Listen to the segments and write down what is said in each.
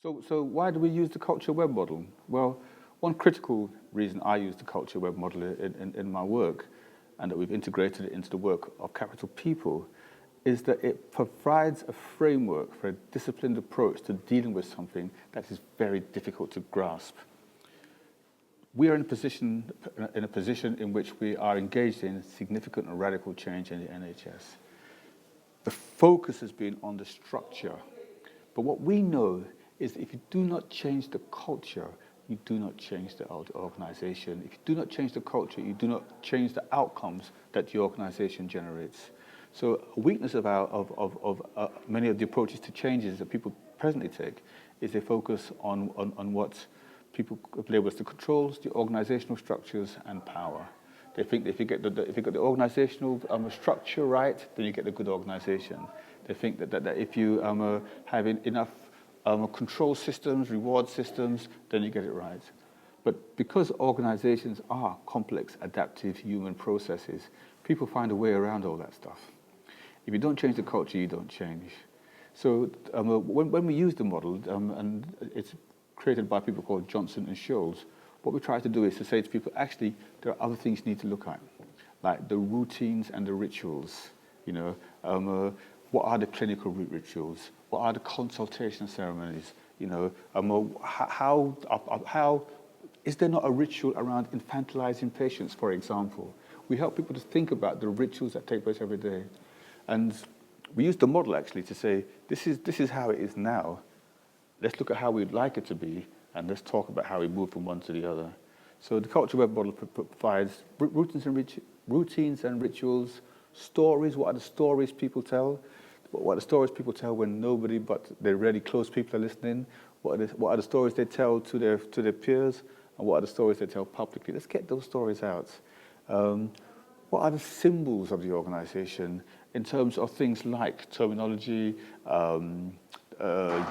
So why do we use the culture web model? Well, one critical reason I use the culture web model in my work, and that we've integrated it into the work of Capital People, is that it provides a framework for a disciplined approach to dealing with something that is very difficult to grasp. We are in a position in which we are engaged in significant and radical change in the NHS. The focus has been on the structure, but what we know is that if you do not change the culture, you do not change the organization. If you do not change the culture, you do not change the outcomes that the organization generates. So a weakness of many of the approaches to changes that people presently take is they focus on what people label as the controls, the organizational structures, and power. They think that if you get the organizational structure right, then you get the good organization. They think that if you have enough control systems, reward systems, then you get it right. But because organizations are complex, adaptive human processes, people find a way around all that stuff. If you don't change the culture, you don't change. So when we use the model, and it's created by people called Johnson and Scholes, what we try to do is to say to people, actually, there are other things you need to look at, like the routines and the rituals. What are the clinical rituals? What are the consultation ceremonies? How is there not a ritual around infantilizing patients, for example? We help people to think about the rituals that take place every day. And we use the model actually to say, this is how it is now. Let's look at how we'd like it to be, and let's talk about how we move from one to the other. So the culture web model provides routines and rituals, stories. What are the stories people tell? What are the stories people tell when nobody but their really close people are listening? What are the stories they tell to their peers? And what are the stories they tell publicly? Let's get those stories out. What are the symbols of the organization in terms of things like terminology, the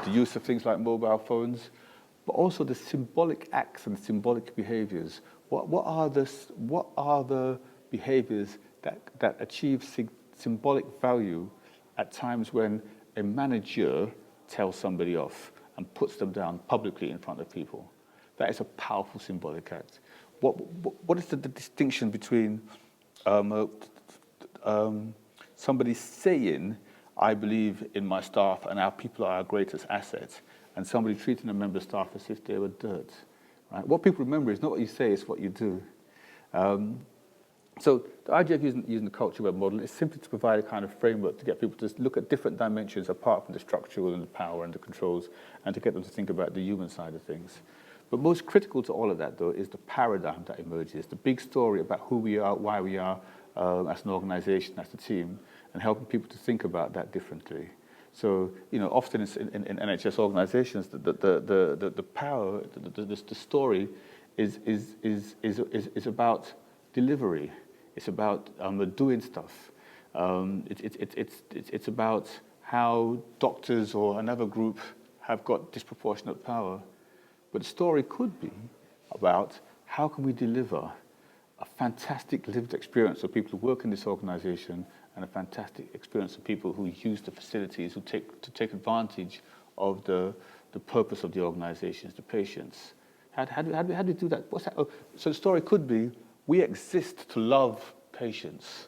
use of things like mobile phones, but also the symbolic acts and symbolic behaviors. What are the behaviors that achieve symbolic value at times when a manager tells somebody off and puts them down publicly in front of people? That is a powerful symbolic act. What is the distinction between somebody saying, I believe in my staff and our people are our greatest asset, and somebody treating a member of staff as if they were dirt? Right? What people remember is not what you say, it's what you do. So the idea of using the culture web model is simply to provide a kind of framework to get people to look at different dimensions apart from the structural and the power and the controls, and to get them to think about the human side of things. But most critical to all of that, though, is the paradigm that emerges, the big story about who we are, why we are as an organization, as a team, and helping people to think about that differently. So, often in NHS organizations, the power, the story is about delivery. It's about doing stuff. It's about how doctors or another group have got disproportionate power. But the story could be about how can we deliver a fantastic lived experience for people who work in this organization, and a fantastic experience for people who use the facilities, who take advantage of the purpose of the organizations, the patients. How do we do that? What's that? Oh, so the story could be, we exist to love patients.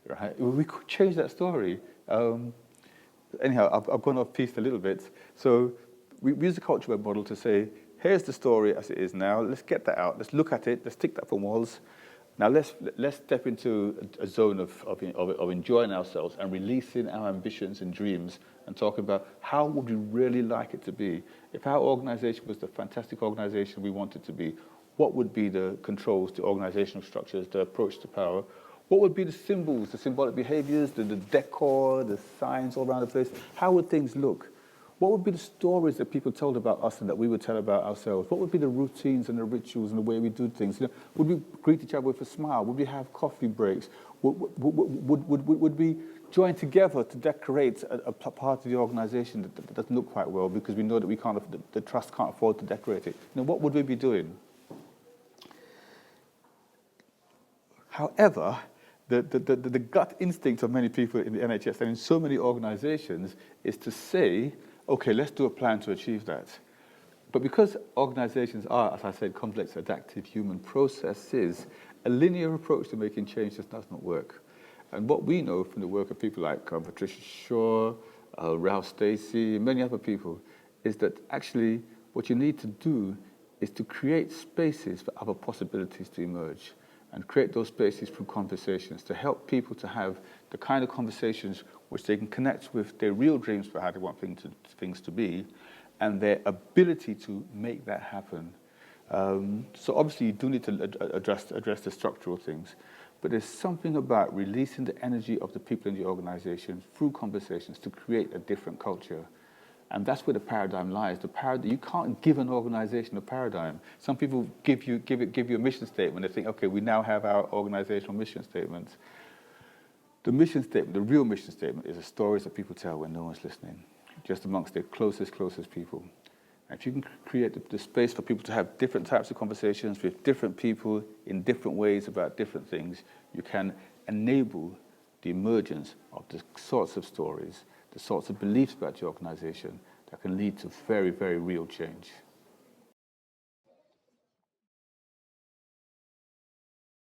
Right? We could change that story. Anyhow, I've gone off piste a little bit. So we use the culture web model to say, here's the story as it is now. Let's get that out. Let's look at it. Let's tick that from walls. Now let's step into a zone of enjoying ourselves and releasing our ambitions and dreams, and talking about how would we really like it to be. If our organization was the fantastic organization we want it to be, what would be the controls, the organizational structures, the approach to power? What would be the symbols, the symbolic behaviors, the decor, the signs all around the place? How would things look? What would be the stories that people told about us and that we would tell about ourselves? What would be the routines and the rituals and the way we do things? Would we greet each other with a smile? Would we have coffee breaks? Would we join together to decorate a part of the organization that doesn't look quite well because we know that the trust can't afford to decorate it? What would we be doing? However, the gut instinct of many people in the NHS and in so many organizations is to say, okay, let's do a plan to achieve that. But because organizations are, as I said, complex, adaptive human processes, a linear approach to making change just does not work. And what we know from the work of people like Patricia Shaw, Ralph Stacey, and many other people, is that actually what you need to do is to create spaces for other possibilities to emerge, and create those spaces through conversations to help people to have the kind of conversations which they can connect with their real dreams for how they want things to be, and their ability to make that happen. So obviously you do need to address the structural things, but there's something about releasing the energy of the people in the organization through conversations to create a different culture. And that's where the paradigm lies. You can't give an organization a paradigm. Some people give you a mission statement. They think, okay, we now have our organizational mission statements. The mission statement, the real mission statement, is the stories that people tell when no one's listening, just amongst their closest people. And if you can create the space for people to have different types of conversations with different people in different ways about different things, you can enable the emergence of the sorts of stories, the sorts of beliefs about your organization that can lead to very, very real change.